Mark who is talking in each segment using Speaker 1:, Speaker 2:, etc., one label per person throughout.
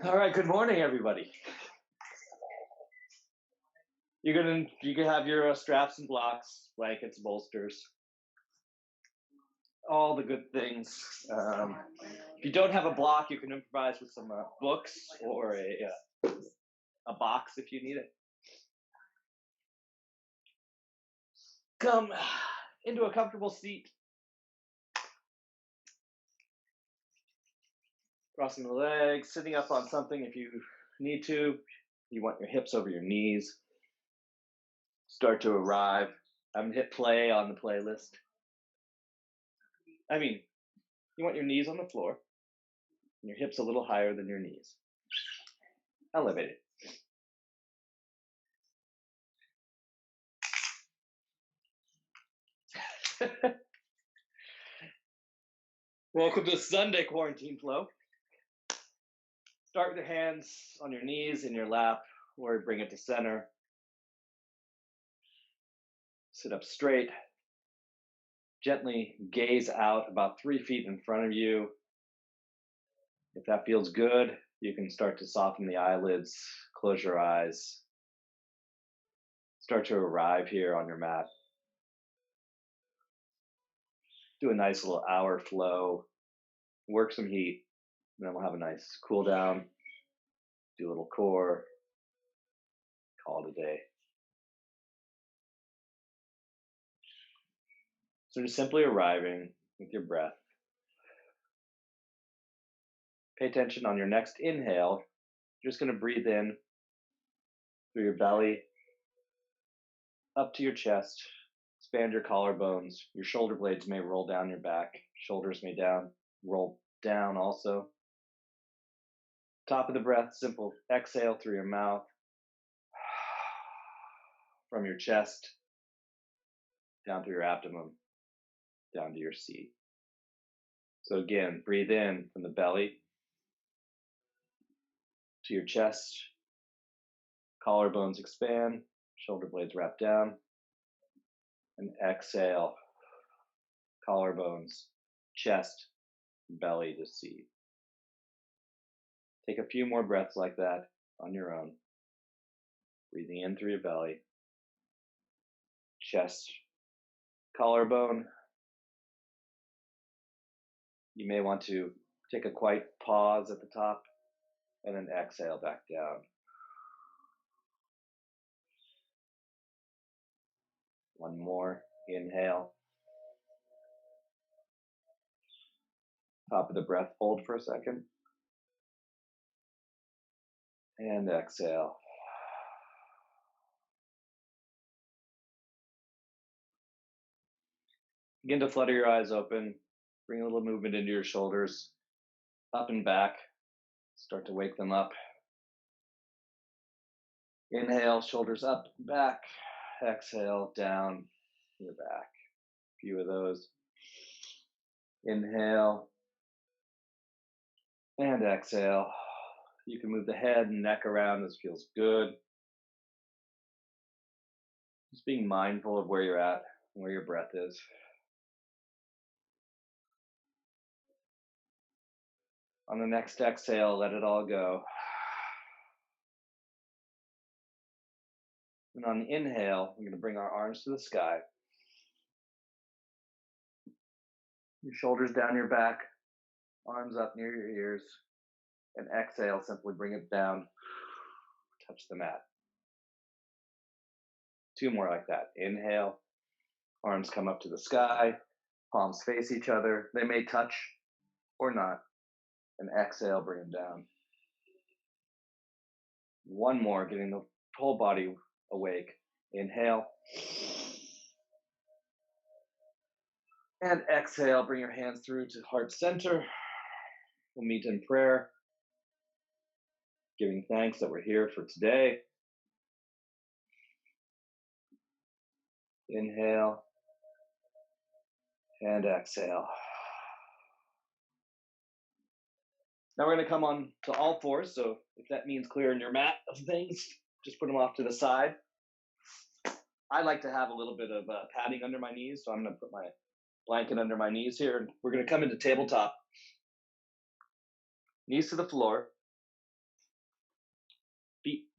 Speaker 1: All right, good morning, everybody. You can have your straps and blocks, blankets, bolsters, all the good things. If you don't have a block, you can improvise with some books or a box if you need it. Come into a comfortable seat, crossing the legs, sitting up on something if you need to. You want your hips over your knees. Start to arrive. I'm gonna hit play on the playlist. I mean, you want your knees on the floor and your hips a little higher than your knees. Elevate it. Welcome to Sunday Quarantine Flow. Start with your hands on your knees in your lap or bring it to center. Sit up straight. Gently gaze out about 3 feet in front of you. If that feels good, you can start to soften the eyelids, close your eyes. Start to arrive here on your mat. Do a nice little hour flow, work some heat, and then we'll have a nice cool down, do a little core, call it a day. So just simply arriving with your breath. Pay attention on your next inhale. You're just going to breathe in through your belly, up to your chest, expand your collarbones. Your shoulder blades may roll down your back. Shoulders may roll down also. Top of the breath, simple exhale through your mouth, from your chest, down to your abdomen, down to your seat. So again, breathe in from the belly to your chest, collarbones expand, shoulder blades wrap down, and exhale, collarbones, chest, belly to seat. Take a few more breaths like that on your own. Breathing in through your belly, chest, collarbone. You may want to take a quiet pause at the top and then exhale back down. One more, inhale. Top of the breath, hold for a second. And exhale. Begin to flutter your eyes open. Bring a little movement into your shoulders, up and back. Start to wake them up. Inhale, shoulders up and back. Exhale, down, your back. A few of those. Inhale and exhale. You can move the head and neck around. This feels good. Just being mindful of where you're at and where your breath is. On the next exhale, let it all go. And on the inhale, we're going to bring our arms to the sky. Your shoulders down your back, arms up near your ears. And exhale, simply bring it down, touch the mat. 2 more like that. Inhale, arms come up to the sky, palms face each other. They may touch or not. And exhale, bring them down. 1 more, getting the whole body awake. Inhale. And exhale, bring your hands through to heart center. We'll meet in prayer, giving thanks that we're here for today. Inhale and exhale. Now we're going to come on to all fours. So if that means clearing your mat of things, just put them off to the side. I like to have a little bit of padding under my knees. So I'm going to put my blanket under my knees here. And we're going to come into tabletop. Knees to the floor.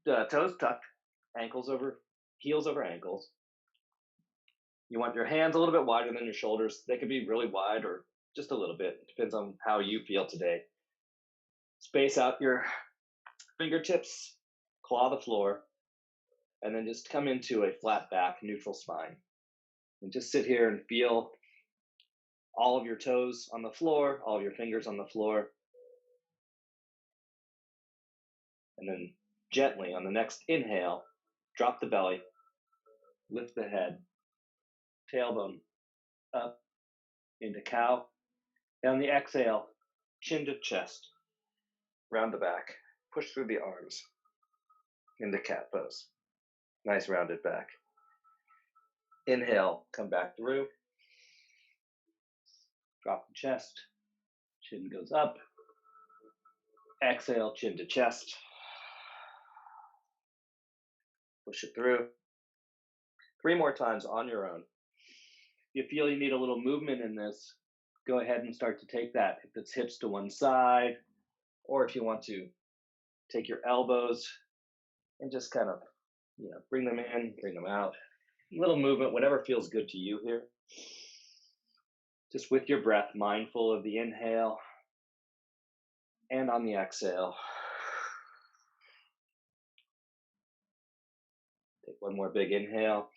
Speaker 1: Toes tucked, ankles over, heels over ankles. You want your hands a little bit wider than your shoulders. They could be really wide or just a little bit. It depends on how you feel today. Space out your fingertips, claw the floor, and then just come into a flat back, neutral spine. And just sit here and feel all of your toes on the floor, all of your fingers on the floor. And then gently on the next inhale, drop the belly, lift the head, tailbone up into cow. And on the exhale, chin to chest, round the back, push through the arms into cat pose. Nice rounded back. Inhale, come back through. Drop the chest, chin goes up. Exhale, chin to chest. Push it through. 3 more times on your own. If you feel you need a little movement in this, go ahead and start to take that. If it's hips to one side, or if you want to take your elbows and just kind of, bring them in, bring them out. A little movement, whatever feels good to you here. Just with your breath, mindful of the inhale and on the exhale. Take one more big inhale.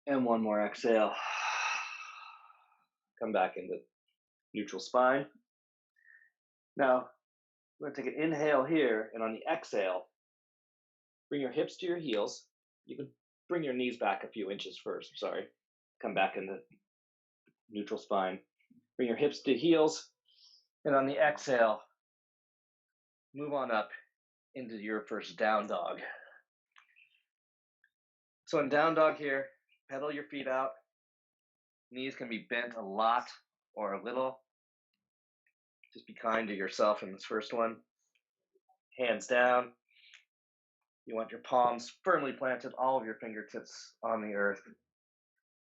Speaker 1: And one more exhale. Come back into neutral spine. Now, we're going to take an inhale here, and on the exhale, bring your hips to your heels. You can bring your knees back a few inches first, sorry. Come back into neutral spine. Bring your hips to heels, and on the exhale, move on up into your first down dog. So in down dog here, pedal your feet out. Knees can be bent a lot or a little. Just be kind to yourself in this first one. Hands down. You want your palms firmly planted, all of your fingertips on the earth.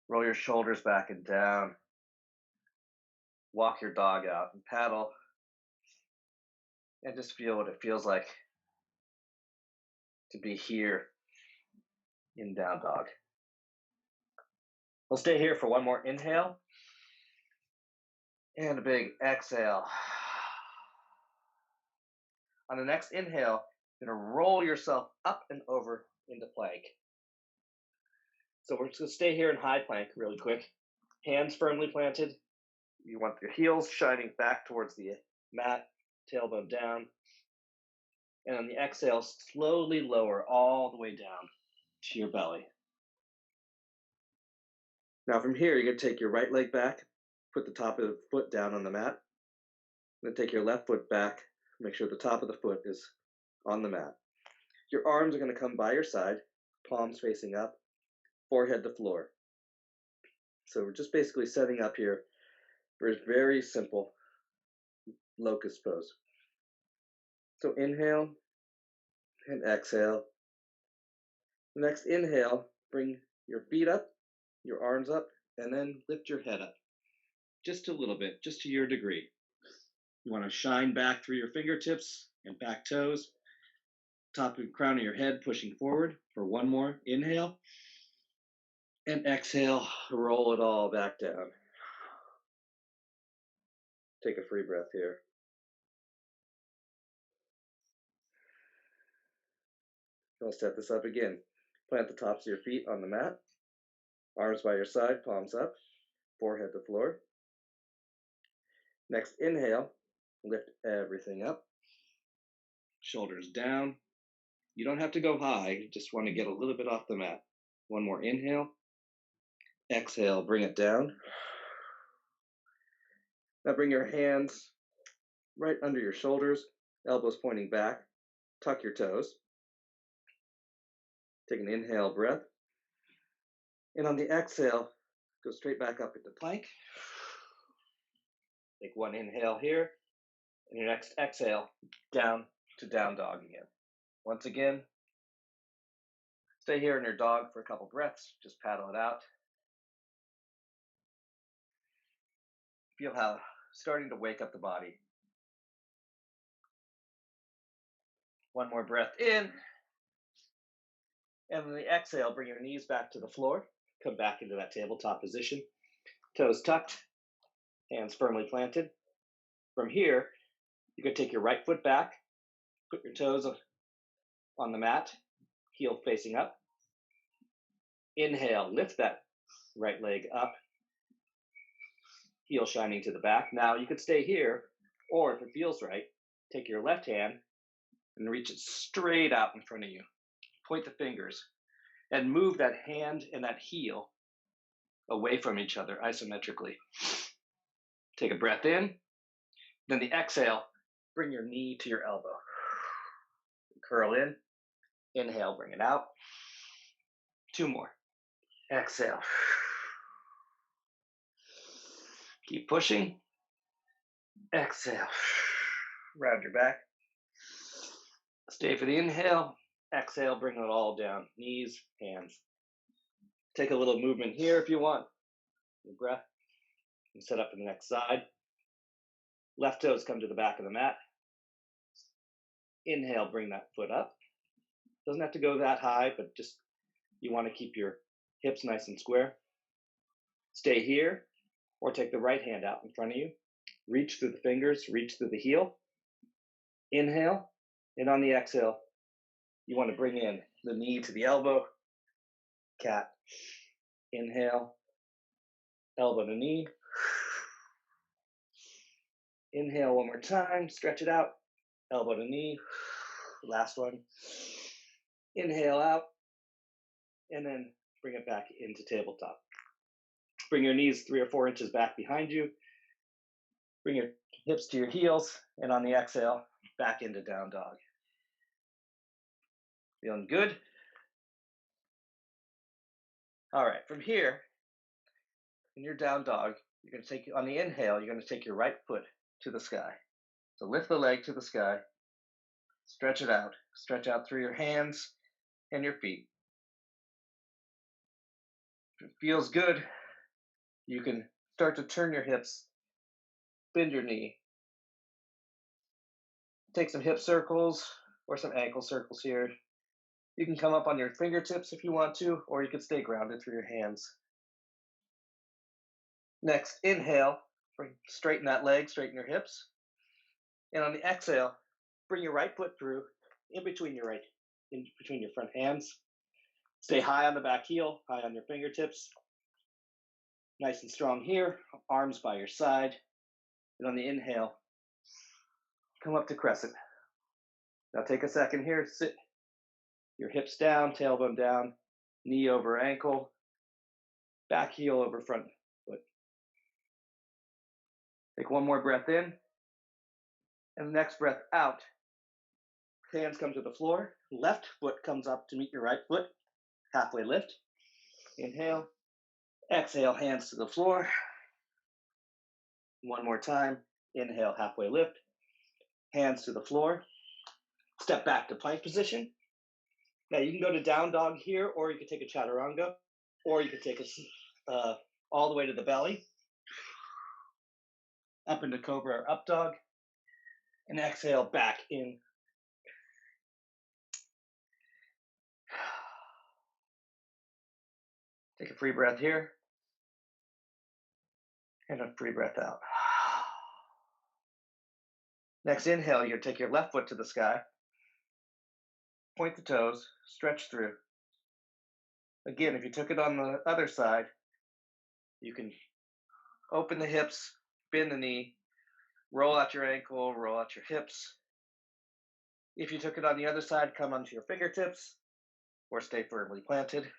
Speaker 1: Roll your shoulders back and down. Walk your dog out and paddle. And just feel what it feels like to be here in down dog. We'll stay here for one more inhale. And a big exhale. On the next inhale, you're going to roll yourself up and over into plank. So we're just going to stay here in high plank really quick. Hands firmly planted. You want your heels shining back towards the mat, tailbone down. And on the exhale, slowly lower all the way down to your belly. Now from here, you're going to take your right leg back, put the top of the foot down on the mat. Then take your left foot back, make sure the top of the foot is on the mat. Your arms are going to come by your side, palms facing up, forehead to floor. So we're just basically setting up here for a very simple locust pose. So inhale and exhale. The next inhale, bring your feet up, your arms up, and then lift your head up. Just a little bit, just to your degree. You want to shine back through your fingertips and back toes. Top and crown of your head pushing forward for one more inhale. And exhale, roll it all back down. Take a free breath here. I'll set this up again. Plant the tops of your feet on the mat. Arms by your side, palms up, forehead to floor. Next inhale, lift everything up. Shoulders down. You don't have to go high, you just want to get a little bit off the mat. One more inhale. Exhale, bring it down. Now bring your hands right under your shoulders, elbows pointing back. Tuck your toes. Take an inhale breath. And on the exhale, go straight back up into plank. Take one inhale here. And your next exhale, down to down dog again. Once again, stay here in your dog for a couple breaths. Just paddle it out. Feel how starting to wake up the body. One more breath in. And then the exhale, bring your knees back to the floor. Come back into that tabletop position. Toes tucked, hands firmly planted. From here, you can take your right foot back, put your toes on the mat, heel facing up. Inhale, lift that right leg up, heel shining to the back. Now you could stay here, or if it feels right, take your left hand and reach it straight out in front of you. Point the fingers and move that hand and that heel away from each other isometrically. Take a breath in. Then the exhale, bring your knee to your elbow. Curl in. Inhale, bring it out. Two more. Exhale. Keep pushing. Exhale. Round your back. Stay for the inhale. Exhale, bring it all down. Knees, hands. Take a little movement here if you want. Your breath. And set up for the next side. Left toes come to the back of the mat. Inhale, bring that foot up. Doesn't have to go that high, but just you want to keep your hips nice and square. Stay here, or take the right hand out in front of you. Reach through the fingers, reach through the heel. Inhale, and on the exhale, you want to bring in the knee to the elbow. Cat. Inhale, elbow to knee. Inhale one more time, stretch it out. Elbow to knee. Last one. Inhale out, and then bring it back into tabletop. Bring your knees 3 or 4 inches back behind you. Bring your hips to your heels, and on the exhale, back into down dog. Feeling good? All right, from here, in your down dog, you're going to take, on the inhale, you're going to take your right foot to the sky. So lift the leg to the sky, stretch it out. Stretch out through your hands and your feet. If it feels good, you can start to turn your hips, bend your knee. Take some hip circles or some ankle circles here. You can come up on your fingertips if you want to, or you can stay grounded through your hands. Next, inhale, straighten that leg, straighten your hips. And on the exhale, bring your right foot through in between your front hands. Stay high on the back heel, high on your fingertips. Nice and strong here, arms by your side. And on the inhale, come up to crescent. Now take a second here, sit your hips down, tailbone down, knee over ankle, back heel over front foot. Take one more breath in, and the next breath out. Hands come to the floor, left foot comes up to meet your right foot, halfway lift. Inhale, exhale, hands to the floor. One more time, inhale, halfway lift, hands to the floor. Step back to plank position. Now you can go to down dog here, or you can take a chaturanga, or you can take a all the way to the belly, up into cobra or up dog, and exhale back in. Take a free breath here, and a free breath out. Next inhale, you're going to take your left foot to the sky, point the toes, stretch through. Again, if you took it on the other side, you can open the hips, bend the knee, roll out your ankle, roll out your hips. If you took it on the other side, come onto your fingertips or stay firmly planted.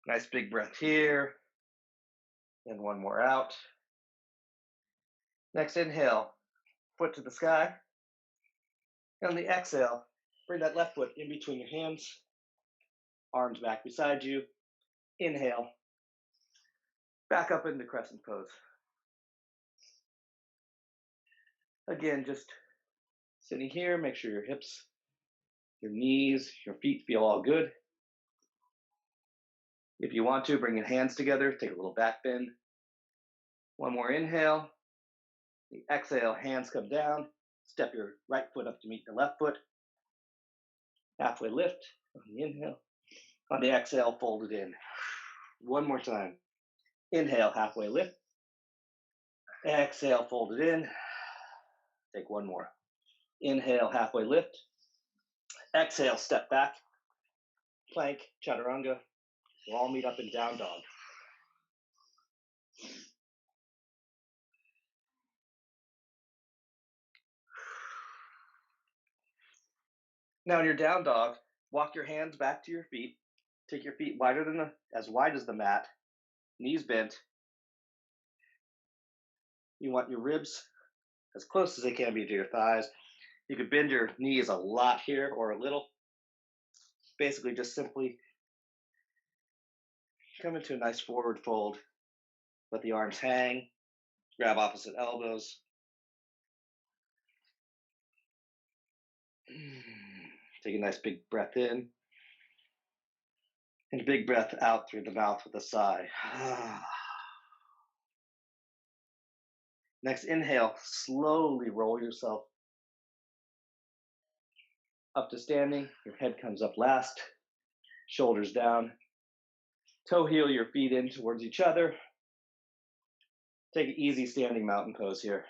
Speaker 1: Nice big breath here, and one more out. Next inhale, foot to the sky. And on the exhale, bring that left foot in between your hands, arms back beside you. Inhale, back up into crescent pose. Again, just sitting here, make sure your hips, your knees, your feet feel all good. If you want to, bring your hands together, take a little back bend. One more inhale. The exhale, hands come down,
Speaker 2: Step your right foot up to meet the left foot. Halfway lift on the inhale. On the exhale, fold it in. One more time. Inhale, halfway lift. Exhale, fold it in. Take one more. Inhale, halfway lift. Exhale, step back. Plank, chaturanga. We'll all meet up in down dog. Now in your down dog, walk your hands back to your feet. Take your feet wider than as wide as the mat. Knees bent. You want your ribs as close as they can be to your thighs. You could bend your knees a lot here or a little. Basically, just simply come into a nice forward fold. Let the arms hang. Grab opposite elbows. Take a nice big breath in. And a big breath out through the mouth with a sigh. Next inhale, slowly roll yourself up to standing. Your head comes up last, shoulders down. Toe heel your feet in towards each other. Take an easy standing mountain pose here.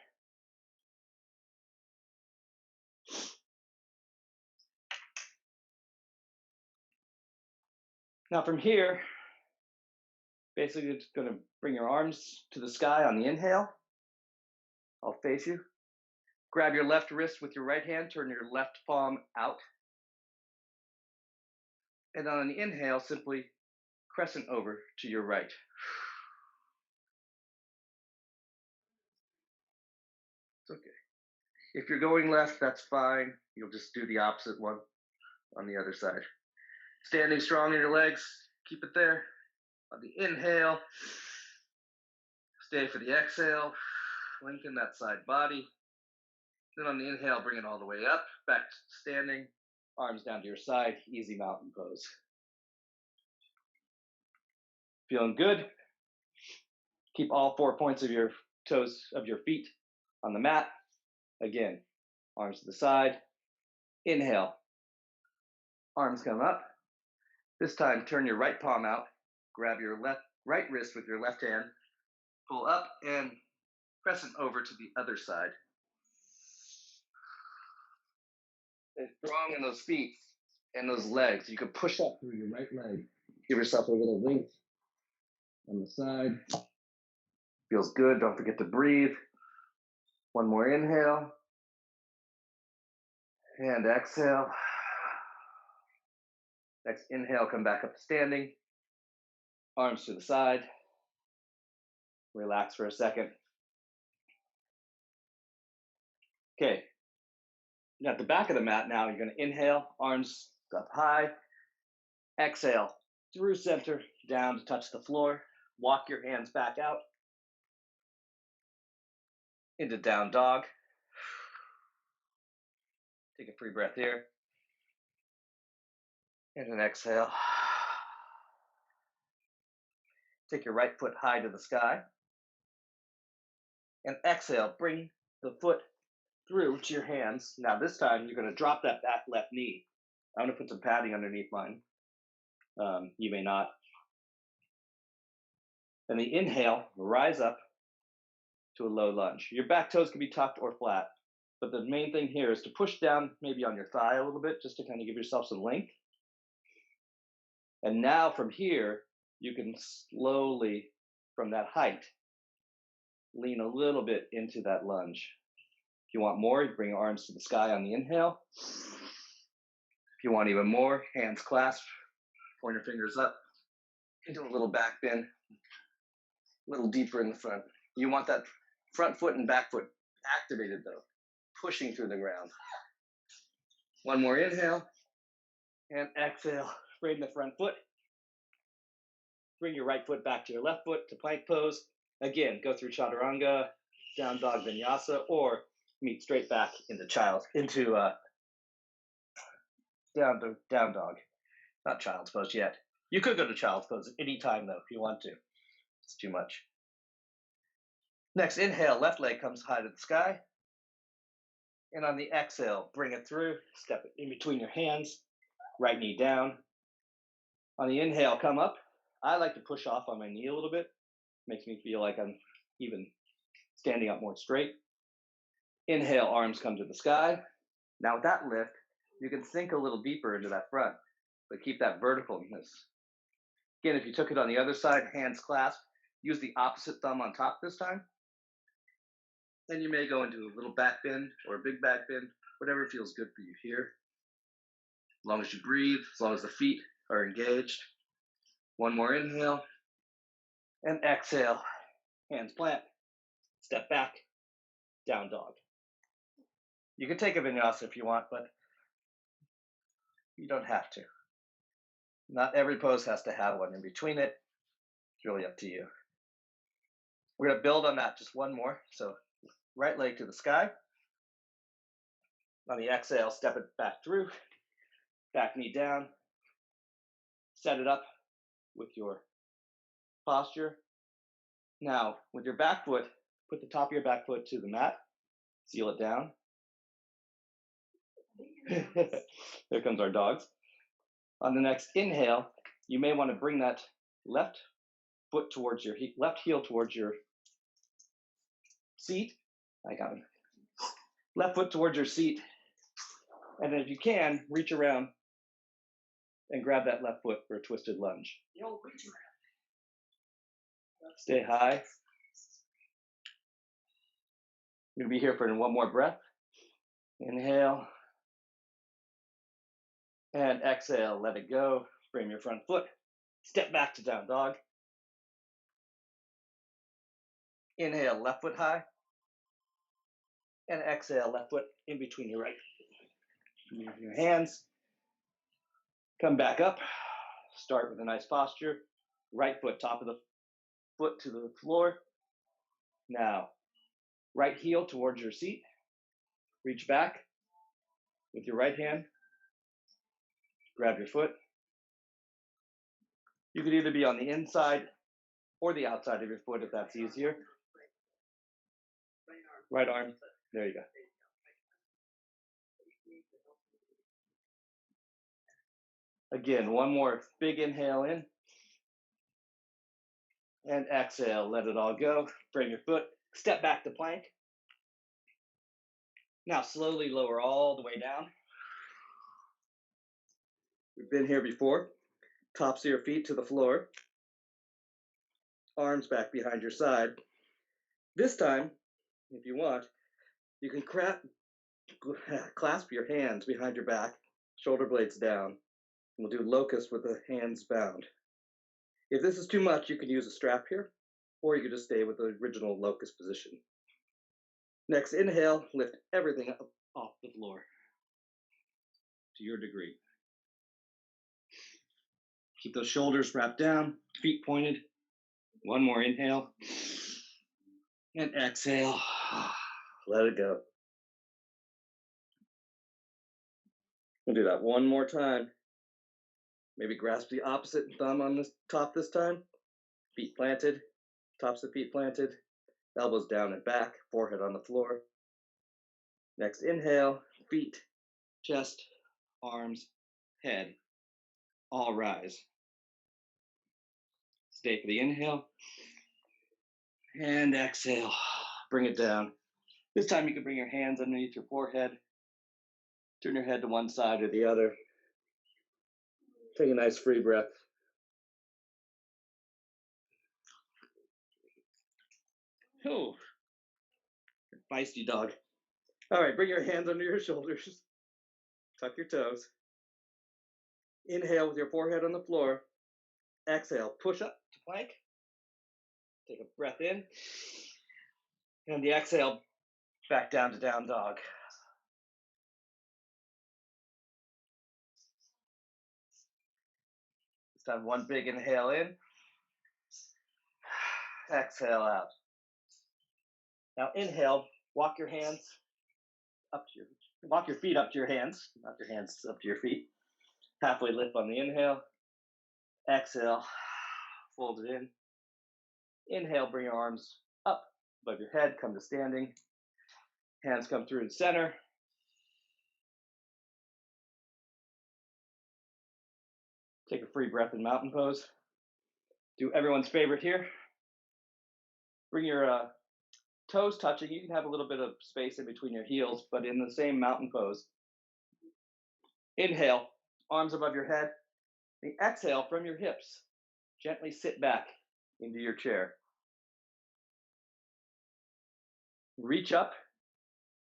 Speaker 2: Now from here, basically it's going to bring your arms to the sky on the inhale. I'll face you. Grab your left wrist with your right hand, turn your left palm out. And on the inhale, simply crescent over to your right. It's okay. If you're going left, that's fine. You'll just do the opposite one on the other side. Standing strong in your legs, keep it there. On the inhale, stay for the exhale, lengthen that side body. Then on the inhale, bring it all the way up, back to standing, arms down to your side, easy mountain pose. Feeling good? Keep all 4 points of your toes of your feet on the mat. Again, arms to the side. Inhale. Arms come up. This time, turn your right palm out. Grab your right wrist with your left hand. Pull up and crescent over to the other side. Stay strong in those feet and those legs. You can push up through your right leg. Give yourself a little length on the side. Feels good. Don't forget to breathe. One more inhale. And exhale. Next inhale, come back up to standing. Arms to the side. Relax for a second. Okay. You're at the back of the mat now. You're going to inhale, arms up high. Exhale through center, down to touch the floor. Walk your hands back out into down dog. Take a free breath here. And an exhale. Take your right foot high to the sky. And exhale, bring the foot through to your hands. Now this time you're going to drop that back left knee. I'm going to put some padding underneath mine. You may not. And the inhale, rise up to a low lunge. Your back toes can be tucked or flat, but the main thing here is to push down maybe on your thigh a little bit, just to kind of give yourself some length. And now from here, you can slowly, from that height, lean a little bit into that lunge. If you want more, you bring your arms to the sky on the inhale. If you want even more, hands clasped, pointer fingers up, into a little back bend, a little deeper in the front. You want that front foot and back foot activated though, pushing through the ground. One more inhale, and exhale, straighten the front foot. Bring your right foot back to your left foot to plank pose. Again, go through chaturanga, down dog vinyasa, or meet straight back into down dog. Not child's pose yet. You could go to child's pose at any time though, if you want to. It's too much. Next, inhale, left leg comes high to the sky. And on the exhale, bring it through, step it in between your hands, right knee down. On the inhale, come up. I like to push off on my knee a little bit. Makes me feel like I'm even standing up more straight. Inhale, arms come to the sky. Now with that lift, you can sink a little deeper into that front, but keep that verticalness. Again, if you took it on the other side, hands clasped, use the opposite thumb on top this time. Then you may go into a little back bend or a big back bend, whatever feels good for you here. As long as you breathe, as long as the feet are engaged. One more inhale and exhale. Hands plant, step back, down dog. You can take a vinyasa if you want, but you don't have to. Not every pose has to have one in between it. It's really up to you. We're going to build on that just one more. So right leg to the sky. On the exhale, step it back through. Back knee down. Set it up with your posture. Now, with your back foot, put the top of your back foot to the mat. Seal it down. There comes our dogs. On the next inhale, you may want to bring that left foot towards your left heel towards your seat. I got him. Left foot towards your seat. And then if you can, reach around and grab that left foot for a twisted lunge. Stay high. You're going to be here for one more breath. Inhale. And exhale, let it go. Frame your front foot. Step back to down dog. Inhale, left foot high. And exhale, left foot in between your right. Move your hands. Come back up. Start with a nice posture. Right foot, top of the foot to the floor. Now, right heel towards your seat. Reach back with your right hand. Grab your foot. You could either be on the inside or the outside of your foot if that's easier. Right arm. There you go. Again, one more big inhale in. And exhale, let it all go. Frame your foot. Step back to plank. Now slowly lower all the way down. We've been here before. Tops of your feet to the floor. Arms back behind your side. This time, if you want, you can clasp your hands behind your back, shoulder blades down. We'll do locust with the hands bound. If this is too much, you can use a strap here, or you can just stay with the original locust position. Next, inhale, lift everything up off the floor to your degree. Keep those shoulders wrapped down, feet pointed. One more inhale. And exhale. Let it go. We'll do that one more time. Maybe grasp the opposite thumb on the top this time. Feet planted, tops of feet planted, elbows down and back, forehead on the floor. Next inhale, feet, chest, arms, head, all rise. Stay for the inhale. And exhale, bring it down. This time you can bring your hands underneath your forehead. Turn your head to one side or the other. Take a nice free breath. Oh, feisty dog. All right, bring your hands under your shoulders. Tuck your toes. Inhale with your forehead on the floor. Exhale, push up to plank. Take a breath in. And the exhale, back down to down dog. This time, one big inhale in. Exhale out. Now inhale, walk your hands up to walk your feet up to your hands, not your hands up to your feet. Halfway lift on the inhale. Exhale, fold it in. Inhale, bring your arms up above your head, come to standing. Hands come through the center. Take a free breath in mountain pose. Do everyone's favorite here. Bring your toes touching. You can have a little bit of space in between your heels, but in the same mountain pose. Inhale, arms above your head. The exhale from your hips. Gently sit back into your chair. Reach up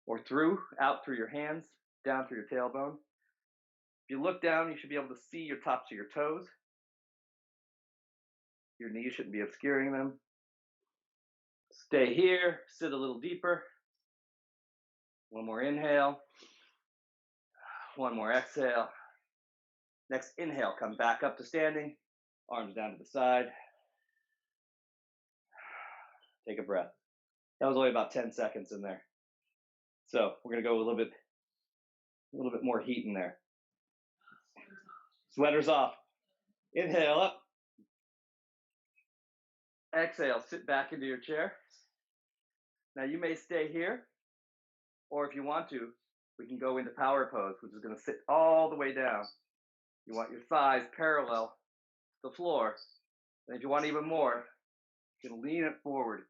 Speaker 2: or out through your hands, down through your tailbone. If you look down, you should be able to see your tops of your toes. Your knees shouldn't be obscuring them. Stay here, sit a little deeper. One more inhale. One more exhale. Next inhale, come back up to standing. Arms down to the side. Take a breath. That was only about 10 seconds in there. So we're going to go a little bit more heat in there. Sweaters off. Inhale up. Exhale, sit back into your chair. Now you may stay here, or if you want to, we can go into power pose, which is going to sit all the way down. You want your thighs parallel to the floor. And if you want even more, you can lean it forward.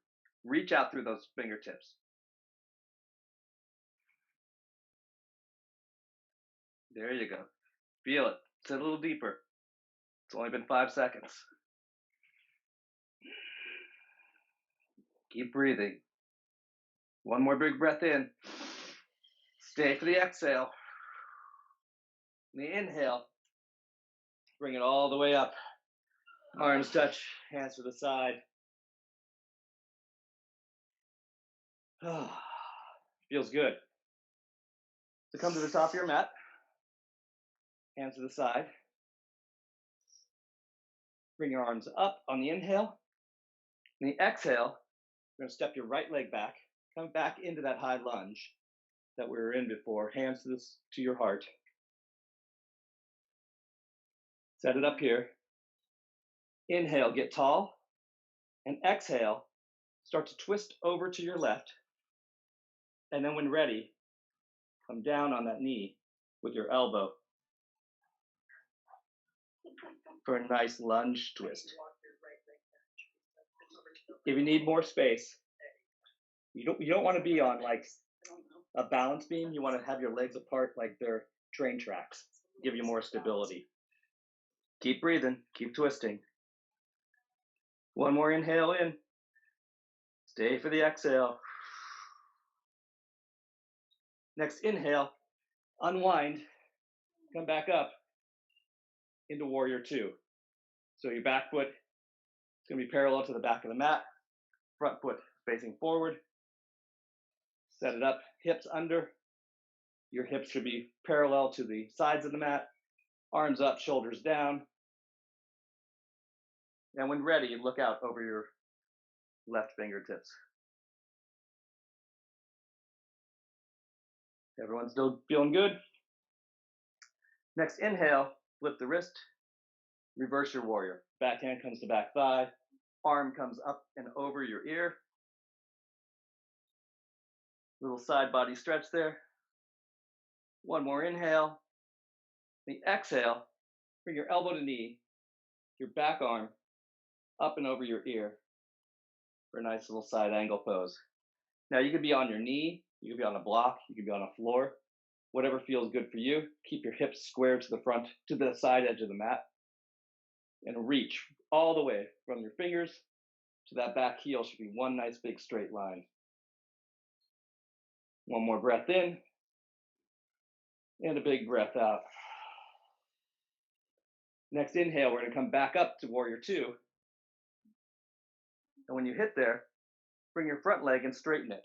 Speaker 2: Reach out through those fingertips. There you go. Feel it. Sit a little deeper. It's only been 5 seconds. Keep breathing. One more big breath in. Stay for the exhale. And the inhale. Bring it all the way up. Arms touch, hands to the side. Feels good. So come to the top of your mat. Hands to the side. Bring your arms up on the inhale. And the exhale, you're going to step your right leg back. Come back into that high lunge that we were in before. Hands to your heart. Set it up here. Inhale, get tall. And exhale, start to twist over to your left. And then when ready, come down on that knee with your elbow for a nice lunge twist. If you need more space, you don't want to be on like a balance beam. You want to have your legs apart like they're train tracks. Give you more stability. Keep breathing. Keep twisting. One more inhale in. Stay for the exhale. Next inhale. Unwind. Come back up into warrior two. So your back foot is going to be parallel to the back of the mat. Front foot facing forward. Set it up. Hips under. Your hips should be parallel to the sides of the mat. Arms up, shoulders down. And when ready, look out over your left fingertips. Everyone's still feeling good? Next inhale, lift the wrist, reverse your warrior. Back hand comes to back thigh, arm comes up and over your ear. Little side body stretch there. One more inhale. The exhale, bring your elbow to knee, your back arm up and over your ear for a nice little side angle pose. Now you could be on your knee, you could be on a block, you could be on a floor, whatever feels good for you. Keep your hips square to the front, to the side edge of the mat, and reach all the way from your fingers to that back heel. Should be one nice big straight line. One more breath in, and a big breath out. Next inhale, we're going to come back up to warrior two. And when you hit there, bring your front leg and straighten it.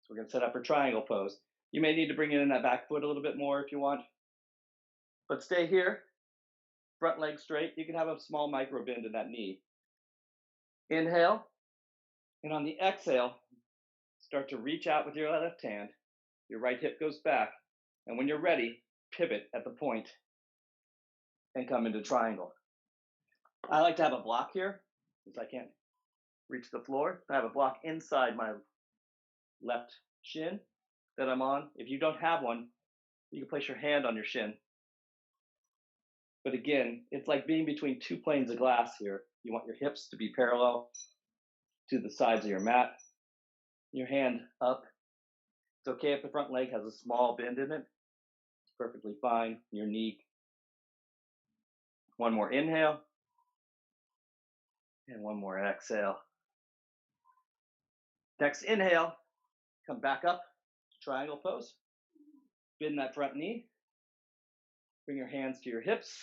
Speaker 2: So we're going to set up for triangle pose. You may need to bring in that back foot a little bit more if you want. But stay here, front leg straight. You can have a small micro bend in that knee. Inhale, and on the exhale, start to reach out with your left hand. Your right hip goes back. And when you're ready, pivot at the point and come into triangle. I like to have a block here, because I can't reach the floor. I have a block inside my left shin that I'm on. If you don't have one, you can place your hand on your shin But again, it's like being between two planes of glass here. You want your hips to be parallel to the sides of your mat. Your hand up. It's okay if the front leg has a small bend in it. It's perfectly fine. Your knee. One more inhale. And one more exhale. Next inhale, come back up, triangle pose. Bend that front knee. Bring your hands to your hips.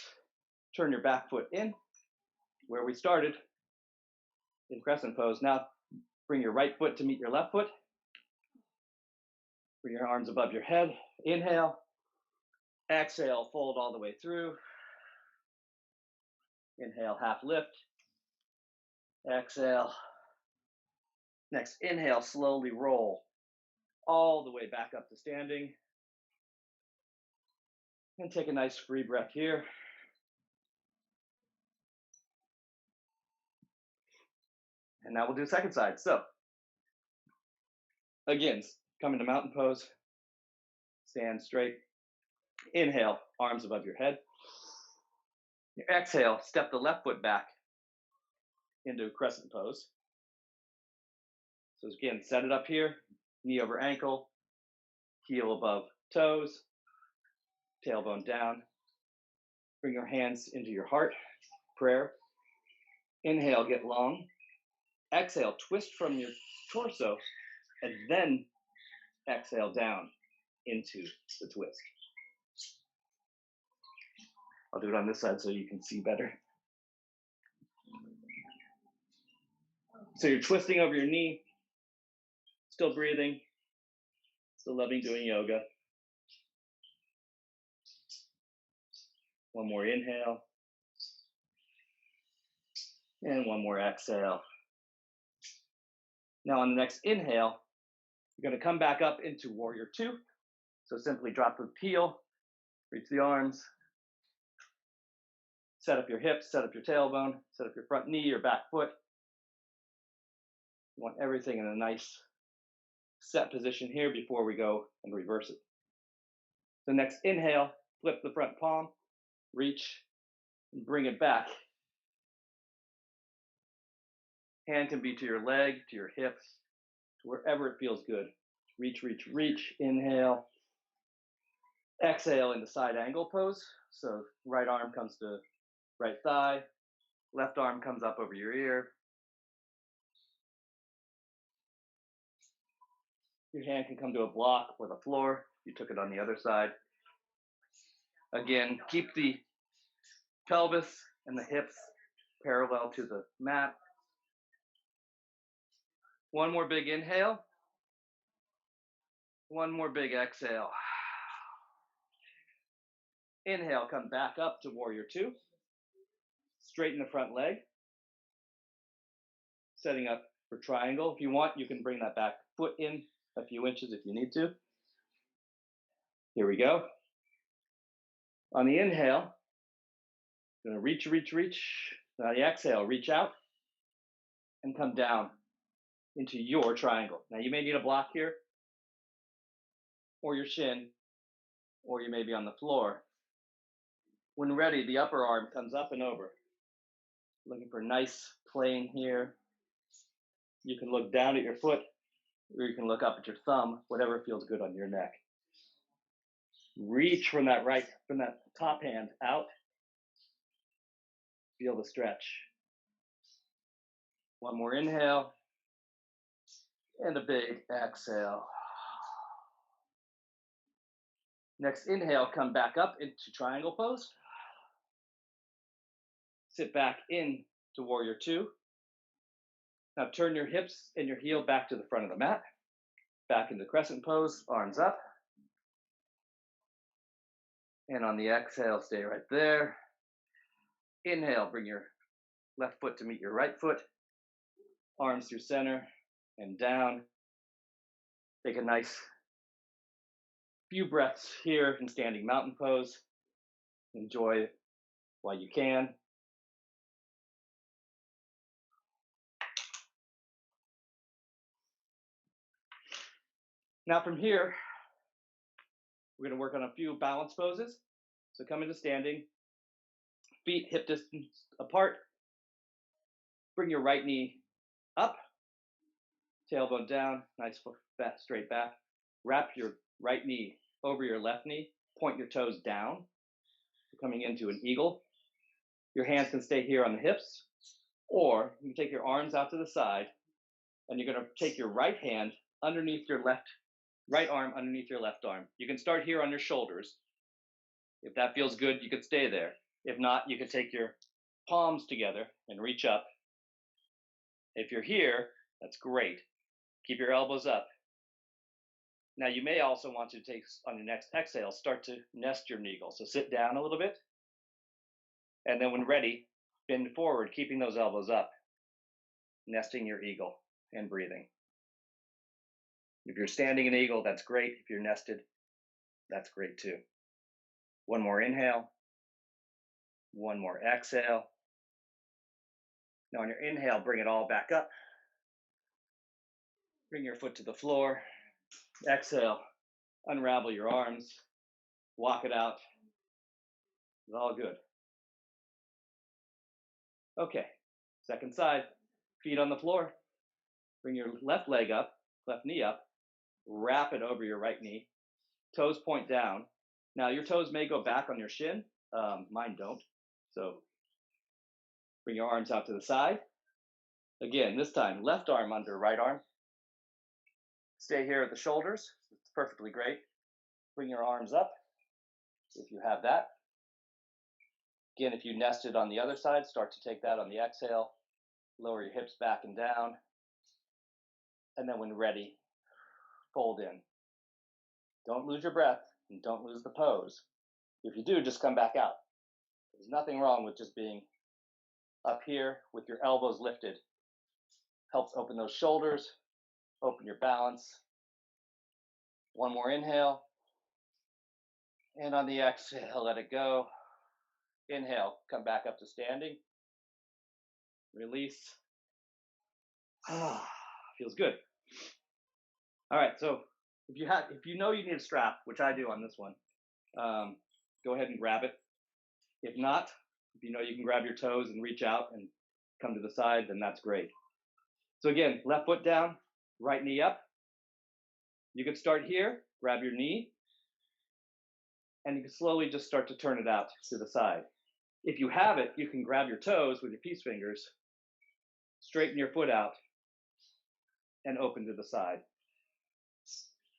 Speaker 2: Turn your back foot in, where we started in crescent pose. Now bring your right foot to meet your left foot. Bring your arms above your head. Inhale. Exhale, fold all the way through. Inhale, half lift. Exhale. Next inhale, slowly roll all the way back up to standing. And take a nice free breath here. And now we'll do second side. So, again, come into mountain pose. Stand straight. Inhale, arms above your head. Your exhale, step the left foot back into crescent pose. So again, set it up here, knee over ankle, heel above toes, tailbone down. Bring your hands into your heart, prayer. Inhale, get long. Exhale, twist from your torso, and then exhale down into the twist. I'll do it on this side so you can see better. So you're twisting over your knee, still breathing, still loving doing yoga. One more inhale. And one more exhale. Now on the next inhale, you're going to come back up into warrior two. So simply drop the heel, reach the arms, set up your hips, set up your tailbone, set up your front knee, your back foot. You want everything in a nice set position here before we go and reverse it. The next inhale, flip the front palm, reach, and bring it back. Hand can be to your leg, to your hips, to wherever it feels good. Reach, reach, reach. Inhale. Exhale into side angle pose. So right arm comes to right thigh. Left arm comes up over your ear. Your hand can come to a block or the floor. You took it on the other side. Again, keep the pelvis and the hips parallel to the mat. One more big inhale. One more big exhale. Inhale, come back up to warrior two. Straighten the front leg. Setting up for triangle. If you want, you can bring that back foot in a few inches if you need to. Here we go. On the inhale, going to reach, reach, reach. On the exhale, reach out and come down into your triangle. Now you may need a block here, or your shin, or you may be on the floor. When ready, the upper arm comes up and over. Looking for nice plane here. You can look down at your foot, or you can look up at your thumb, whatever feels good on your neck. Reach from that top hand out. Feel the stretch. One more inhale. And a big exhale. Next inhale, come back up into triangle pose. Sit back in to warrior two. Now turn your hips and your heel back to the front of the mat. Back into crescent pose, arms up. And on the exhale, stay right there. Inhale, bring your left foot to meet your right foot. Arms through center and down. Take a nice few breaths here in standing mountain pose. Enjoy it while you can. Now from here, we're going to work on a few balance poses. So come into standing. feet hip distance apart. Bring your right knee up, tailbone down, nice fat straight back. Wrap your right knee over your left knee, point your toes down, coming into an eagle. Your hands can stay here on the hips, or you can take your arms out to the side, and you're going to take your right hand underneath your right arm underneath your left arm. You can start here on your shoulders. If that feels good, you could stay there. If not, you could take your palms together and reach up. If you're here, that's great. Keep your elbows up. Now, you may also want to take, on your next exhale, start to nest your eagle. So sit down a little bit. And then when ready, bend forward, keeping those elbows up, nesting your eagle and breathing. If you're standing in eagle, that's great. If you're nested, that's great too. One more inhale. One more exhale. Now on your inhale, bring it all back up. Bring your foot to the floor. Exhale, unravel your arms. Walk it out. It's all good. Okay, second side. Feet on the floor. Bring your left leg up, left knee up. Wrap it over your right knee. Toes point down. Now your toes may go back on your shin. Mine don't. So bring your arms out to the side. Again, this time, left arm under right arm. Stay here at the shoulders. It's perfectly great. Bring your arms up if you have that. Again, if you nested on the other side, start to take that on the exhale. Lower your hips back and down. And then when ready, fold in. Don't lose your breath and don't lose the pose. If you do, just come back out. There's nothing wrong with just being up here with your elbows lifted. Helps open those shoulders, open your balance. One more inhale. And on the exhale, let it go. Inhale, come back up to standing. Release. Feels good. All right, so if you know you need a strap, which I do on this one, go ahead and grab it. If not, if you know you can grab your toes and reach out and come to the side, then that's great. So again, left foot down, right knee up. You can start here, grab your knee, and you can slowly just start to turn it out to the side. If you have it, you can grab your toes with your peace fingers, straighten your foot out, and open to the side.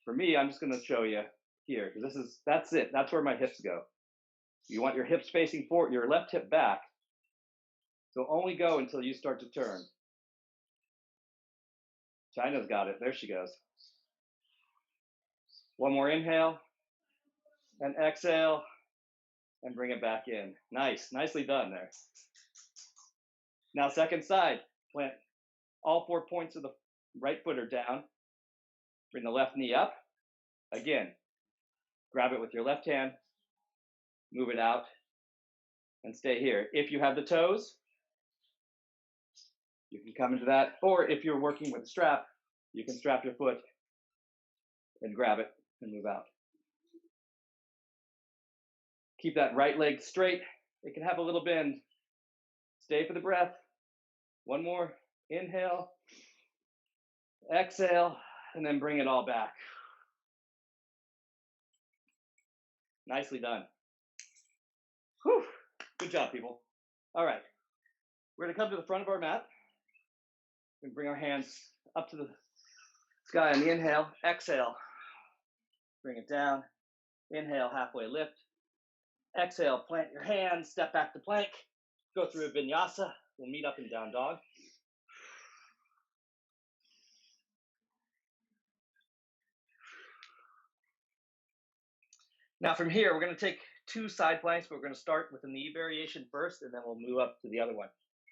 Speaker 2: For me, I'm just going to show you here, because that's it. That's where my hips go. You want your hips facing forward, your left hip back. So only go until you start to turn. China's got it. There she goes. One more inhale and exhale and bring it back in. Nice. Nicely done there. Now, second side. Plant all 4 points of the right foot are down. Bring the left knee up. Again, grab it with your left hand. Move it out and stay here. If you have the toes, you can come into that. Or if you're working with a strap, you can strap your foot and grab it and move out. Keep that right leg straight. It can have a little bend. Stay for the breath. One more. Inhale. Exhale. And then bring it all back. Nicely done. Whew. Good job, people. All right. We're going to come to the front of our mat. We bring our hands up to the sky on the inhale. Exhale. Bring it down. Inhale, halfway lift. Exhale, plant your hands, step back to plank. Go through a vinyasa. We'll meet up in down dog. Now from here, we're going to take 2 side planks, but we're going to start with the knee variation first, and then we'll move up to the other one.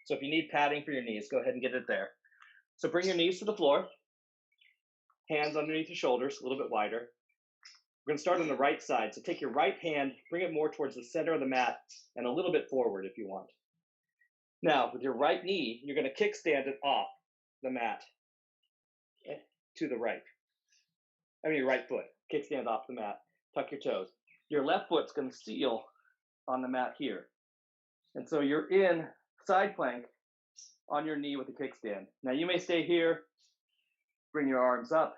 Speaker 2: So if you need padding for your knees, go ahead and get it there. So bring your knees to the floor. Hands underneath your shoulders, a little bit wider. We're going to start on the right side. So take your right hand, bring it more towards the center of the mat, and a little bit forward if you want. Now, with your right knee, you're going to kickstand it off the mat to the right. Your right foot. Kickstand off the mat. Tuck your toes. Your left foot's going to seal on the mat here. And so you're in side plank on your knee with a kickstand. Now you may stay here, bring your arms up,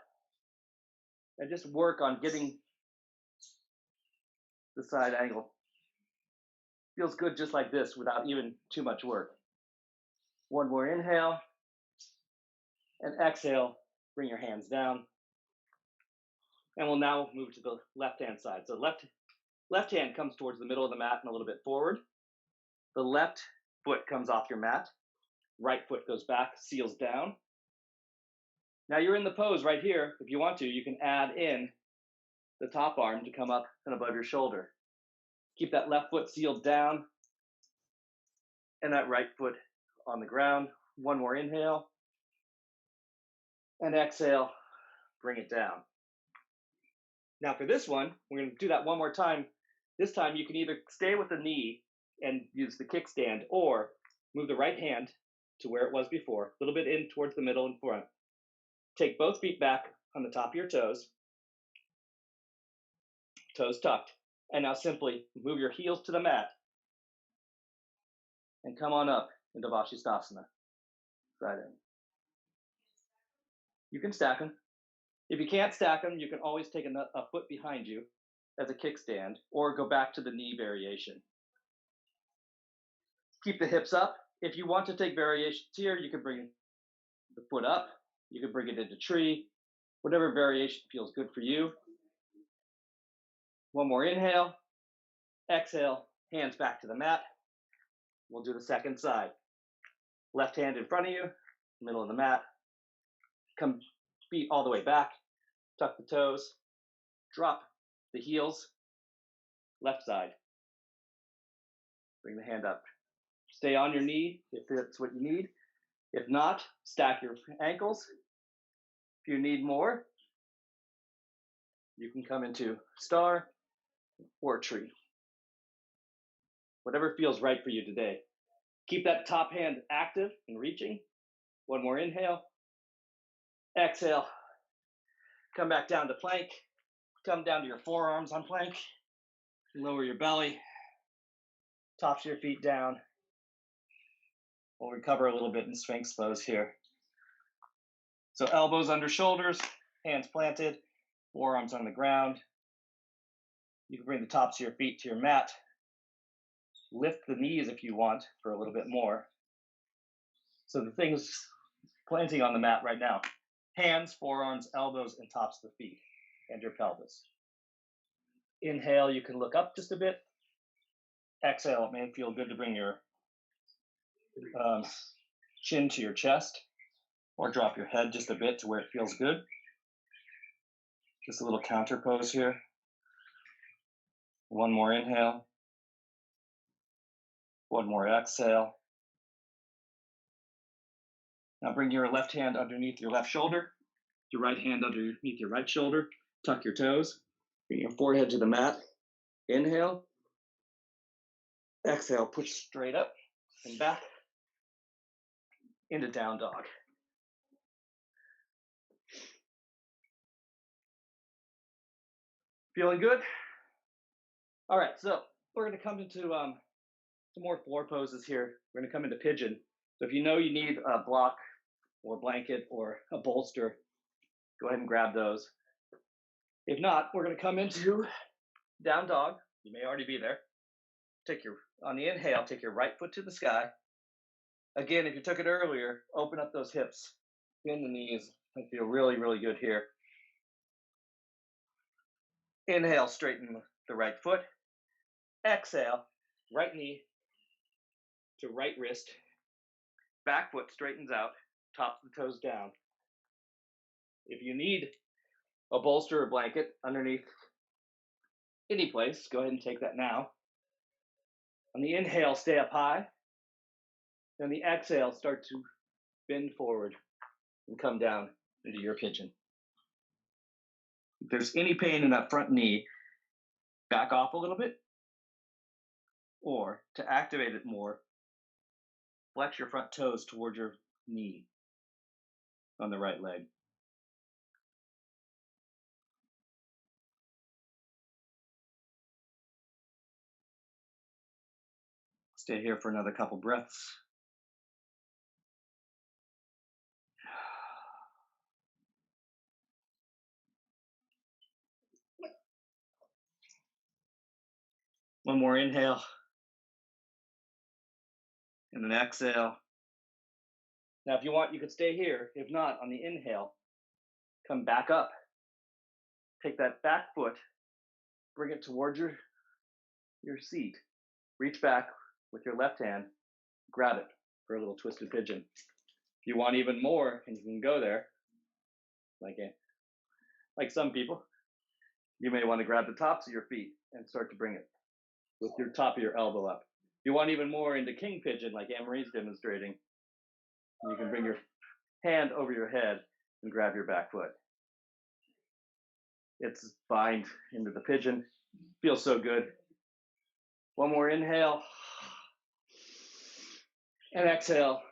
Speaker 2: and just work on getting the side angle. Feels good just like this without even too much work. One more inhale, and exhale, bring your hands down. And we'll now move to the left-hand side. So left hand comes towards the middle of the mat and a little bit forward. The left foot comes off your mat. Right foot goes back, seals down. Now you're in the pose right here. If you want to, you can add in the top arm to come up and above your shoulder. Keep that left foot sealed down and that right foot on the ground. One more inhale. And exhale, bring it down. Now for this one, we're going to do that one more time. This time you can either stay with the knee and use the kickstand or move the right hand to where it was before, a little bit in towards the middle and front. Take both feet back on the top of your toes, toes tucked. And now simply move your heels to the mat and come on up into Vashisthasana. Side in. You can stack them. If you can't stack them, you can always take a foot behind you as a kickstand or go back to the knee variation. Keep the hips up. If you want to take variations here, you can bring the foot up. You can bring it into tree. Whatever variation feels good for you. One more inhale. Exhale, hands back to the mat. We'll do the second side. Left hand in front of you, middle of the mat. Come feet all the way back. Tuck the toes. Drop the heels. Left side. Bring the hand up. Stay on your knee if that's what you need. If not, stack your ankles. If you need more, you can come into star or tree. Whatever feels right for you today. Keep that top hand active and reaching. One more inhale. Exhale. Come back down to plank. Come down to your forearms on plank. Lower your belly. Tops of your feet down. We'll recover a little bit in Sphinx pose here. So elbows under shoulders, hands planted, forearms on the ground. You can bring the tops of your feet to your mat. Lift the knees if you want for a little bit more. So the things planting on the mat right now. Hands, forearms, elbows, and tops of the feet, and your pelvis. Inhale, you can look up just a bit. Exhale, it may feel good to bring your chin to your chest or drop your head just a bit to where it feels good. Just a little counter pose here. One more inhale. One more exhale. Now bring your left hand underneath your left shoulder, your right hand underneath your right shoulder. Tuck your toes. Bring your forehead to the mat. Inhale. Exhale, push straight up and back into down dog. Feeling good? All right, so we're going to come into some more floor poses here. We're going to come into pigeon. So if you know you need a block or blanket or a bolster, go ahead and grab those. If not, we're going to come into down dog. You may already be there. On the inhale, take your right foot to the sky. Again, if you took it earlier, open up those hips, bend the knees. I feel really, really good here. Inhale, straighten the right foot. Exhale, right knee to right wrist. Back foot straightens out, tops of the toes down. If you need a bolster or blanket underneath any place, go ahead and take that now. On the inhale, stay up high. On the exhale, start to bend forward and come down into your pigeon. If there's any pain in that front knee, back off a little bit. Or to activate it more, flex your front toes toward your knee on the right leg. Stay here for another couple breaths. One more inhale. And then exhale. Now, if you want, you could stay here. If not, on the inhale, come back up. Take that back foot, bring it towards your seat. Reach back with your left hand, grab it for a little twisted pigeon. If you want even more, and you can go there, like some people, you may want to grab the tops of your feet and start to bring it with your top of your elbow up. If you want even more into king pigeon, like Anne-Marie's demonstrating, you can bring your hand over your head and grab your back foot. It's bind into the pigeon. Feels so good. One more inhale. And exhale.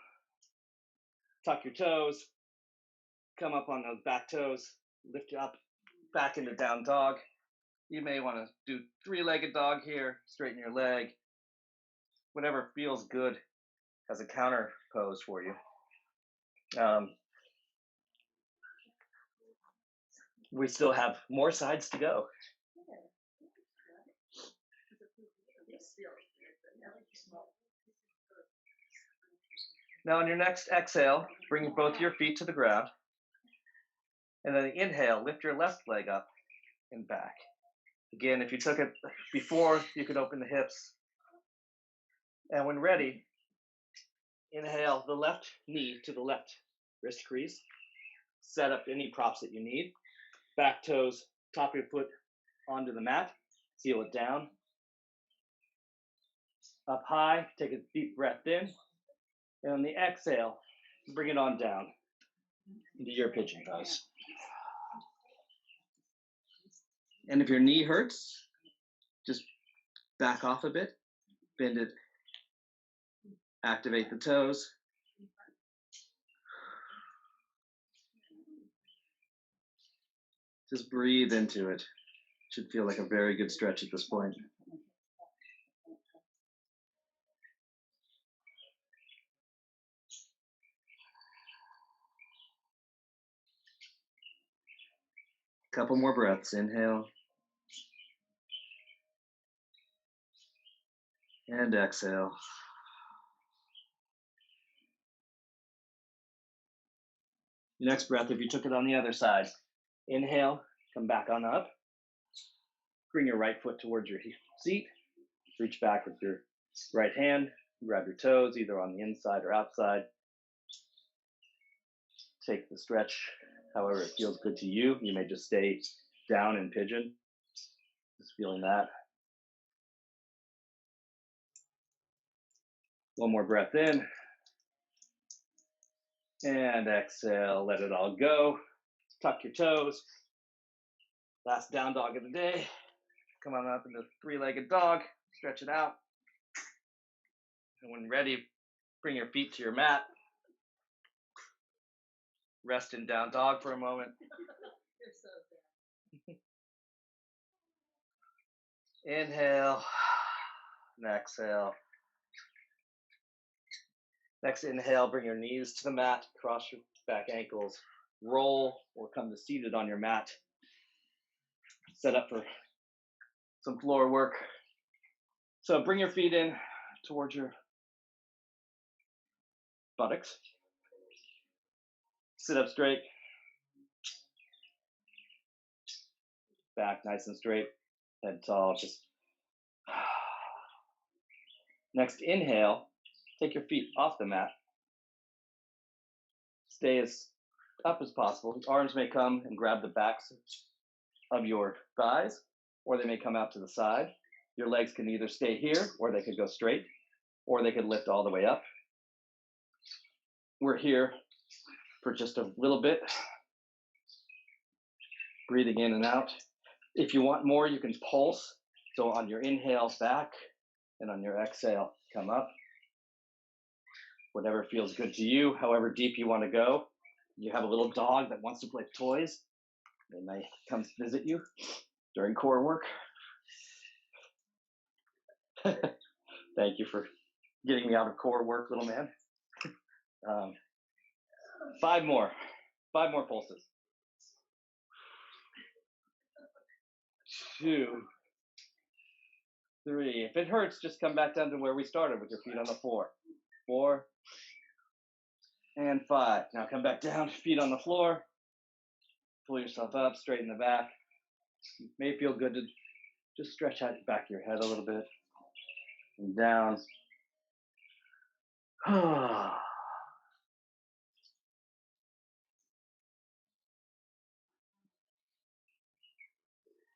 Speaker 2: Tuck your toes. Come up on those back toes. Lift you up back into down dog. You may want to do three-legged dog here. Straighten your leg. Whatever feels good as a counter pose for you. We still have more sides to go. Now on your next exhale, bring both your feet to the ground. And then inhale, lift your left leg up and back. Again, if you took it before, you could open the hips. And when ready, inhale the left knee to the left wrist crease. Set up any props that you need. Back toes, top of your foot onto the mat. Seal it down. Up high, take a deep breath in. And on the exhale, bring it on down into your pigeon pose. And if your knee hurts, just back off a bit, bend it, activate the toes. Just breathe into it. Should feel like a very good stretch at this point. Couple more breaths. Inhale. And exhale. Next breath, if you took it on the other side, inhale, come back on up. Bring your right foot towards your seat. Reach back with your right hand. Grab your toes, either on the inside or outside. Take the stretch however it feels good to you. You may just stay down in pigeon. Just feeling that. One more breath in. And exhale, let it all go. Tuck your toes. Last down dog of the day. Come on up into three-legged dog. Stretch it out. And when ready, bring your feet to your mat. Rest in down dog for a moment. Inhale and exhale. Next inhale, bring your knees to the mat, cross your back ankles, roll or come to seated on your mat. Set up for some floor work. So bring your feet in towards your buttocks. Sit up straight. Back nice and straight. Head tall. Just next inhale, take your feet off the mat. Stay as up as possible. Arms may come and grab the backs of your thighs, or they may come out to the side. Your legs can either stay here, or they could go straight, or they could lift all the way up. We're here for just a little bit. Breathing in and out. If you want more, you can pulse. So on your inhale, back, and on your exhale, come up. Whatever feels good to you, however deep you want to go. You have a little dog that wants to play toys. They may come visit you during core work. Thank you for getting me out of core work, little man. 5 more. 5 more pulses. 2, 3. If it hurts, just come back down to where we started with your feet on the floor. 4 and 5. Now come back down, feet on the floor. Pull yourself up, straighten the back. It may feel good to just stretch out the back of your head a little bit. And down.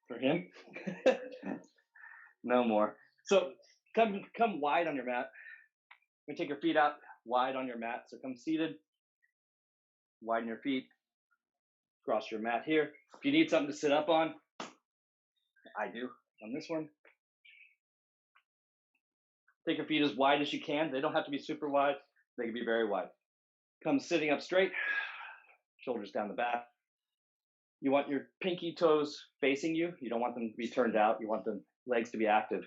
Speaker 2: For him? No more. So come wide on your mat. You're gonna take your feet out wide on your mat. So come seated. Widen your feet. Cross your mat here. If you need something to sit up on, I do on this one. Take your feet as wide as you can. They don't have to be super wide. They can be very wide. Come sitting up straight. Shoulders down the back. You want your pinky toes facing you. You don't want them to be turned out. You want the legs to be active.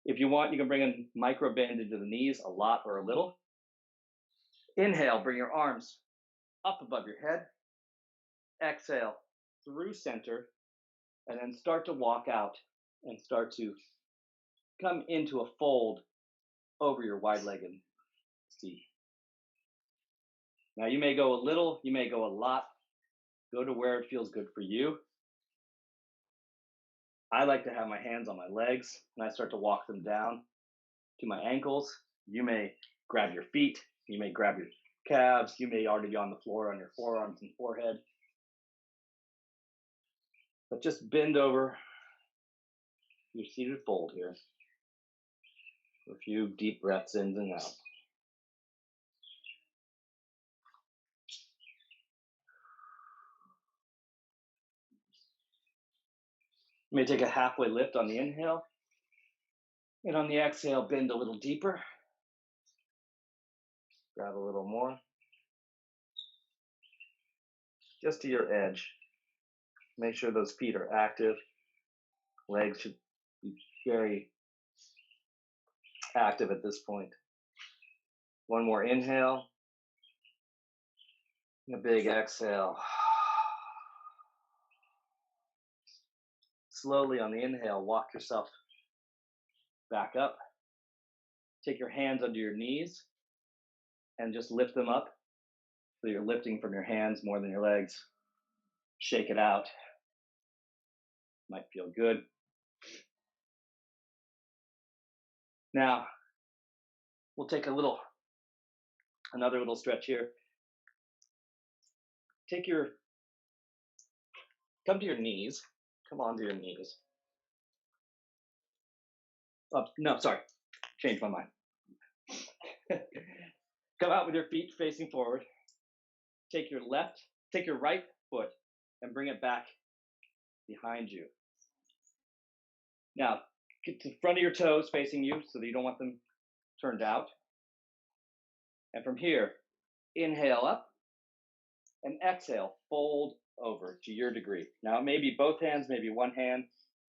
Speaker 2: If you want, you can bring a micro bend into the knees, a lot or a little. Inhale, bring your arms up above your head. Exhale through center, and then start to walk out and start to come into a fold over your wide-legged seat. Now you may go a little, you may go a lot. Go to where it feels good for you. I like to have my hands on my legs, and I start to walk them down to my ankles. You may grab your feet. You may grab your calves. You may already be on the floor on your forearms and forehead. But just bend over your seated fold here. A few deep breaths in and out. You may take a halfway lift on the inhale. And on the exhale, bend a little deeper. Grab a little more. Just to your edge. Make sure those feet are active. Legs should be very active at this point. One more inhale. And a big exhale. Slowly on the inhale, walk yourself back up. Take your hands under your knees and just lift them up. So you're lifting from your hands more than your legs. Shake it out. Might feel good. Now, we'll take another little stretch here. Come to your knees. Come onto your knees. Oh, no, sorry. Changed my mind. Come out with your feet facing forward. Take your right foot and bring it back behind you. Now, get to the front of your toes facing you so that you don't want them turned out. And from here, inhale up and exhale, fold over to your degree. Now, it may be both hands, maybe one hand.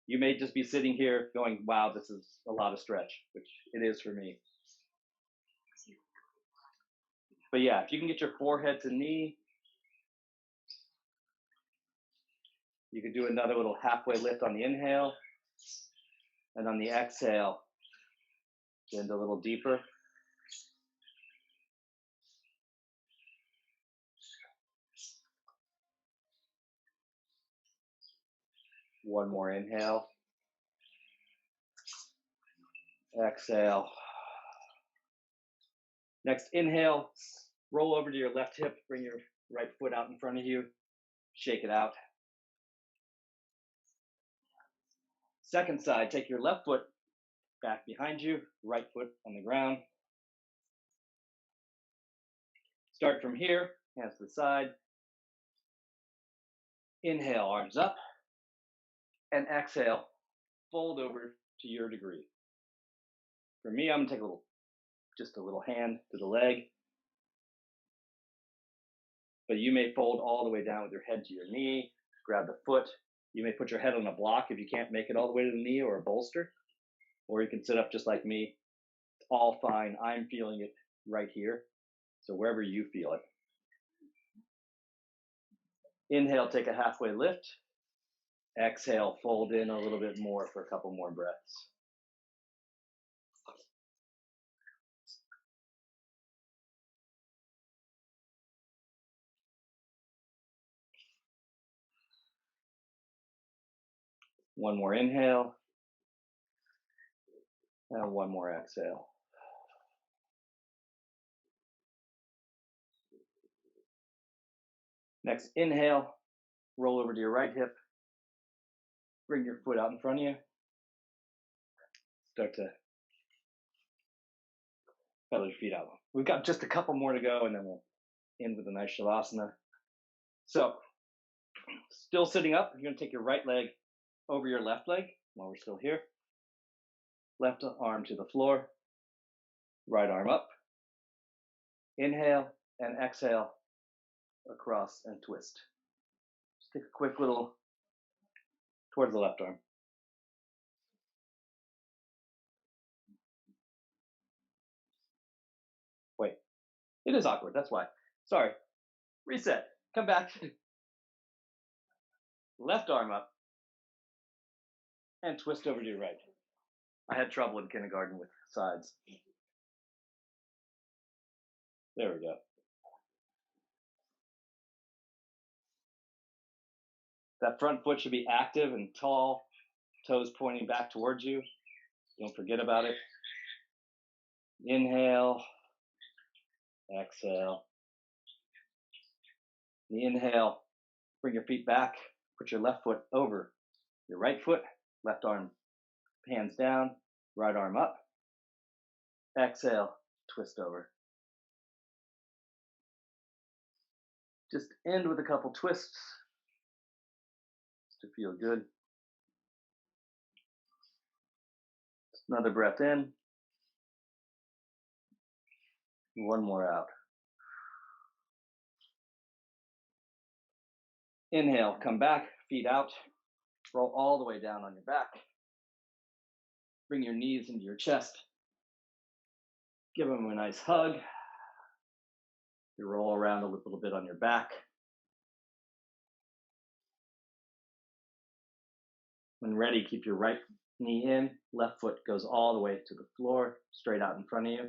Speaker 2: You may just be sitting here going, wow, this is a lot of stretch, which it is for me. But yeah, if you can get your forehead to knee, you could do another little halfway lift on the inhale. And on the exhale, bend a little deeper. One more inhale. Exhale. Next inhale, roll over to your left hip, bring your right foot out in front of you, shake it out. Second side, take your left foot back behind you, right foot on the ground. Start from here, hands to the side. Inhale, arms up. And exhale, fold over to your degree. For me, I'm gonna take just a little hand to the leg. But you may fold all the way down with your head to your knee, grab the foot. You may put your head on a block if you can't make it all the way to the knee, or a bolster. Or you can sit up just like me, all fine. I'm feeling it right here. So wherever you feel it. Inhale, take a halfway lift. Exhale, fold in a little bit more for a couple more breaths. One more inhale. And one more exhale. Next, inhale, roll over to your right hip. Bring your foot out in front of you. Start to pedal your feet out. We've got just a couple more to go, and then we'll end with a nice shavasana. So, still sitting up, you're going to take your right leg over your left leg while we're still here. Left arm to the floor. Right arm up. Inhale and exhale across and twist. Just take a quick little towards the left arm. Wait, it is awkward. That's why. Sorry. Reset. Come back. Left arm up and twist over to your right. I had trouble in kindergarten with sides. There we go. That front foot should be active and tall, toes pointing back towards you. Don't forget about it. Inhale, exhale. The inhale, bring your feet back, put your left foot over your right foot, left arm hands down, right arm up. Exhale, twist over. Just end with a couple twists just to feel good. Another breath in. One more out. Inhale, come back, feet out. Roll all the way down on your back. Bring your knees into your chest. Give them a nice hug. You roll around a little bit on your back. When ready, keep your right knee in. Left foot goes all the way to the floor, straight out in front of you.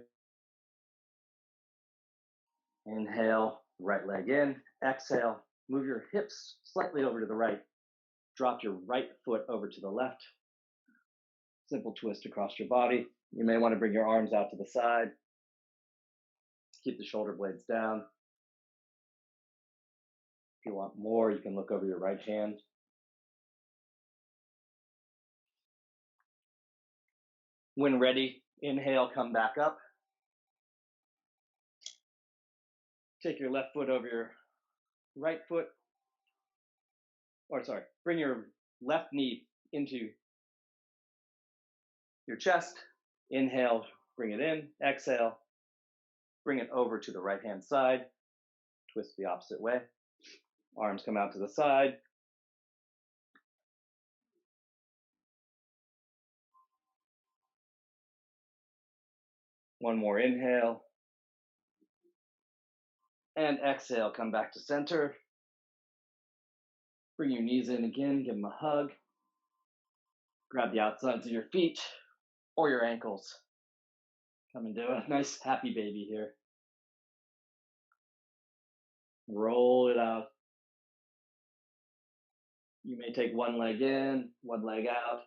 Speaker 2: Inhale, right leg in. Exhale, move your hips slightly over to the right. Drop your right foot over to the left. Simple twist across your body. You may want to bring your arms out to the side. Keep the shoulder blades down. If you want more, you can look over your right hand. When ready, inhale, come back up. Take your left foot over your right foot. Bring your left knee into your chest. Inhale, bring it in. Exhale, bring it over to the right hand side. Twist the opposite way. Arms come out to the side. One more inhale. And exhale, come back to center. Bring your knees in again, give them a hug. Grab the outsides of your feet or your ankles. Come and do a nice happy baby here. Roll it out. You may take one leg in, one leg out.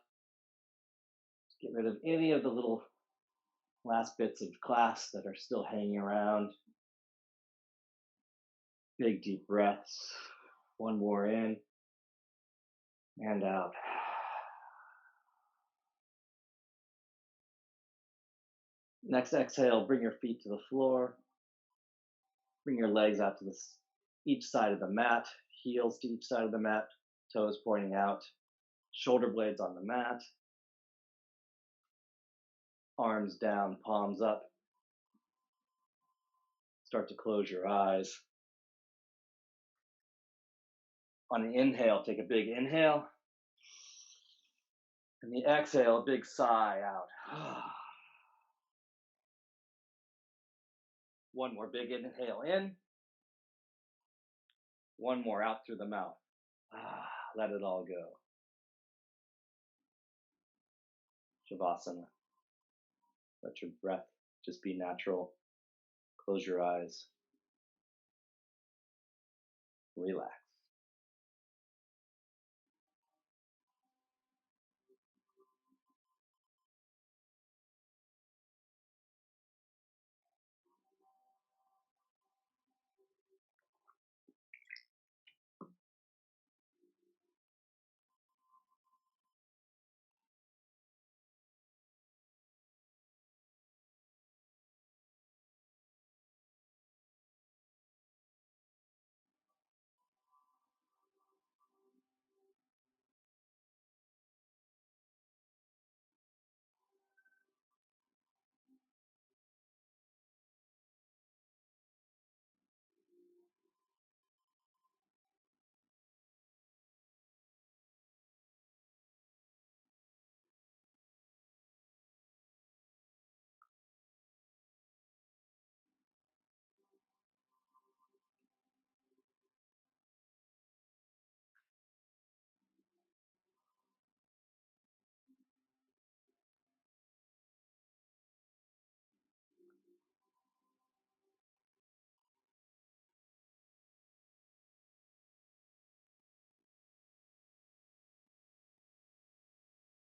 Speaker 2: Get rid of any of the little last bits of class that are still hanging around. Big deep breaths. One more in and out. Next exhale, bring your feet to the floor. Bring your legs out to each side of the mat, heels to each side of the mat, toes pointing out, shoulder blades on the mat, arms down, palms up. Start to close your eyes. On the inhale, take a big inhale. And the exhale, a big sigh out. One more big inhale in. One more out through the mouth. Let it all go. Shavasana. Let your breath just be natural. Close your eyes. Relax.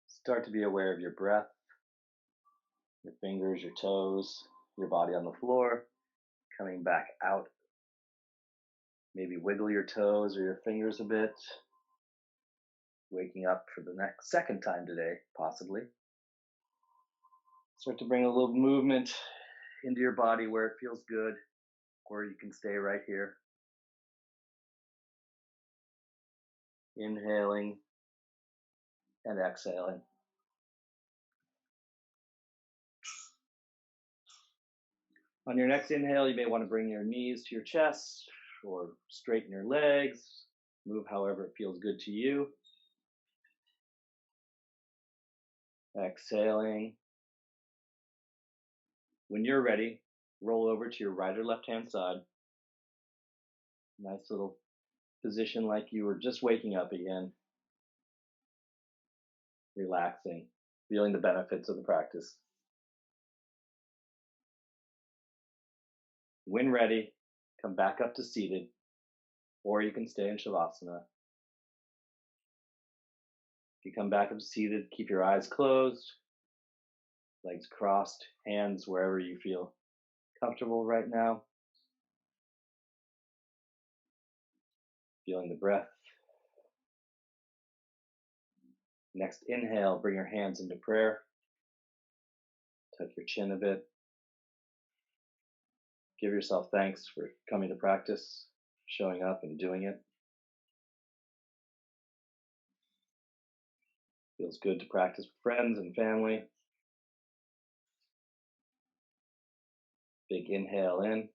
Speaker 2: Start to be aware of your breath, your fingers, your toes, your body on the floor, coming back out. Maybe wiggle your toes or your fingers a bit. Waking up for the second time today, possibly. Start to bring a little movement into your body where it feels good, or you can stay right here. Inhaling and exhaling. On your next inhale, you may want to bring your knees to your chest or straighten your legs. Move however it feels good to you. Exhaling. When you're ready, roll over to your right or left-hand side. Nice little position like you were just waking up again. Relaxing, feeling the benefits of the practice. When ready, come back up to seated, or you can stay in Shavasana. If you come back up to seated, keep your eyes closed, legs crossed, hands wherever you feel comfortable right now. Feeling the breath. Next inhale, bring your hands into prayer. Tuck your chin a bit. Give yourself thanks for coming to practice, showing up and doing it. Feels good to practice with friends and family. Big inhale in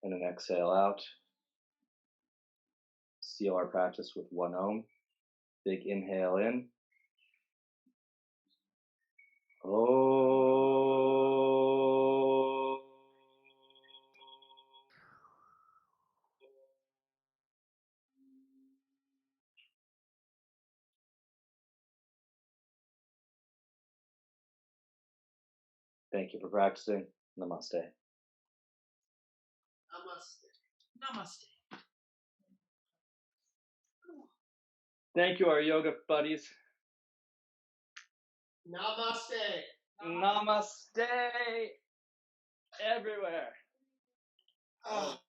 Speaker 2: and an exhale out. Seal our practice with 1 Om. Big inhale in. Oh. Thank you for practicing. Namaste.
Speaker 3: Namaste. Namaste.
Speaker 2: Thank you, our yoga buddies.
Speaker 3: Namaste.
Speaker 2: Namaste everywhere.
Speaker 3: Ah.